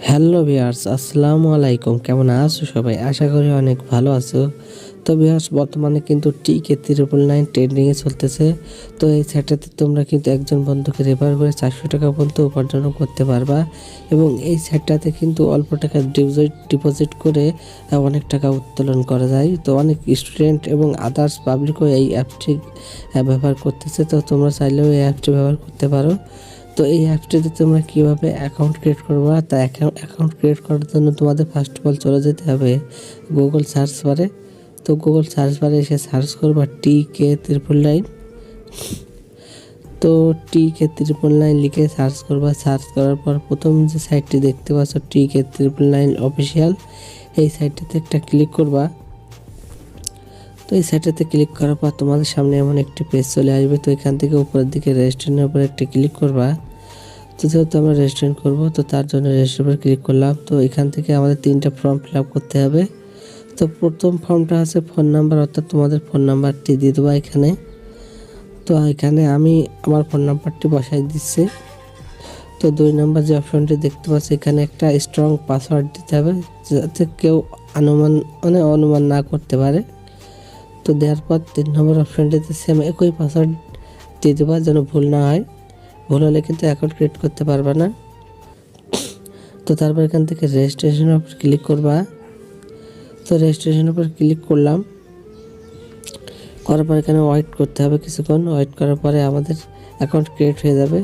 Hello viewers, আসসালামু আলাইকুম। কেমন আছো সবাই? আশা করি অনেক ভালো আছো। তো ভিউয়ার্স, বর্তমানে কিন্তু TK999 ট্রেন্ডিংয়ে চলতেছে। তো এই সেটটাতে তোমরা কিন্তু একজন বন্ধুকে রেফার করে 400 টাকা পর্যন্ত উপার্জন করতে পারবা এবং এই সেটটাতে কিন্তু অল্প টাকা ডিপোজিট করে অনেক টাকা উত্তোলন করা যায়। তো অনেক স্টুডেন্ট এবং আদার্স পাবলিকও এই অ্যাপটি ব্যবহার করতেছে। তো তোমরা চাইলেও এই অ্যাপটি ব্যবহার করতে পারো। তো এই অ্যাপটিতে তোমরা কীভাবে অ্যাকাউন্ট ক্রিয়েট করবা, তা অ্যাকাউন্ট ক্রিয়েট করার জন্য তোমাদের ফার্স্ট অফ অল চলে যেতে হবে গুগল সার্চ বারে। তো গুগল সার্চ বারে এসে সার্চ করবা TK999। তো TK999 লিখে সার্চ করবা। সার্চ করার পর প্রথম যে সাইটটি দেখতে পাচ্ছ TK999 অফিসিয়াল, এই সাইটটিতে একটা ক্লিক করবা। তো এই সাইটটাতে ক্লিক করার পর তোমাদের সামনে এমন একটি পেজ চলে আসবে। তো এখান থেকে উপরের দিকে রেজিস্ট্রেশনের উপরে একটি ক্লিক করবা। তো যেহেতু আমরা রেজিস্ট্রেশন করবো, তো তার জন্য রেজিস্ট্রেশন উপরে ক্লিক করলাম। তো এখান থেকে আমাদের 3টা ফর্ম ফিল আপ করতে হবে। তো প্রথম ফর্মটা আছে ফোন নাম্বার, অর্থাৎ তোমাদের ফোন নাম্বারটি দিয়ে দেবো এখানে। তো এখানে আমি আমার ফোন নাম্বারটি বসাই দিচ্ছি। তো 2 নাম্বার যে অপশনটি দেখতে পাচ্ছি, এখানে একটা স্ট্রং পাসওয়ার্ড দিতে হবে যাতে কেউ অনুমান না করতে পারে। তো দেওয়ার পর 3 নম্বর অপশনটিতে সেম একই পাসওয়ার্ড দিয়ে দেবা যেন ভুল না হয়। ভুল হলে কিন্তু অ্যাকাউন্ট ক্রিয়েট করতে পারবে না। তো তারপর এখান থেকে রেজিস্ট্রেশনের উপর ক্লিক করবা। তো রেজিস্ট্রেশনের উপর ক্লিক করলাম। করার পর এখানে ওয়েট করতে হবে কিছুক্ষণ। ওয়েট করার পরে আমাদের অ্যাকাউন্ট ক্রিয়েট হয়ে যাবে।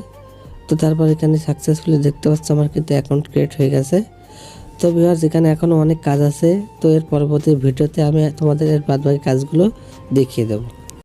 তো তারপর এখানে সাকসেসফুলি দেখতে পাচ্ছ আমার কিন্তু অ্যাকাউন্ট ক্রিয়েট হয়ে গেছে। তো ভিউয়ার্স, এখানে এখনও অনেক কাজ আছে। তো এর পরবর্তী ভিডিওতে আমি তোমাদের এর বাদবাকি কাজগুলো দেখিয়ে দেবো।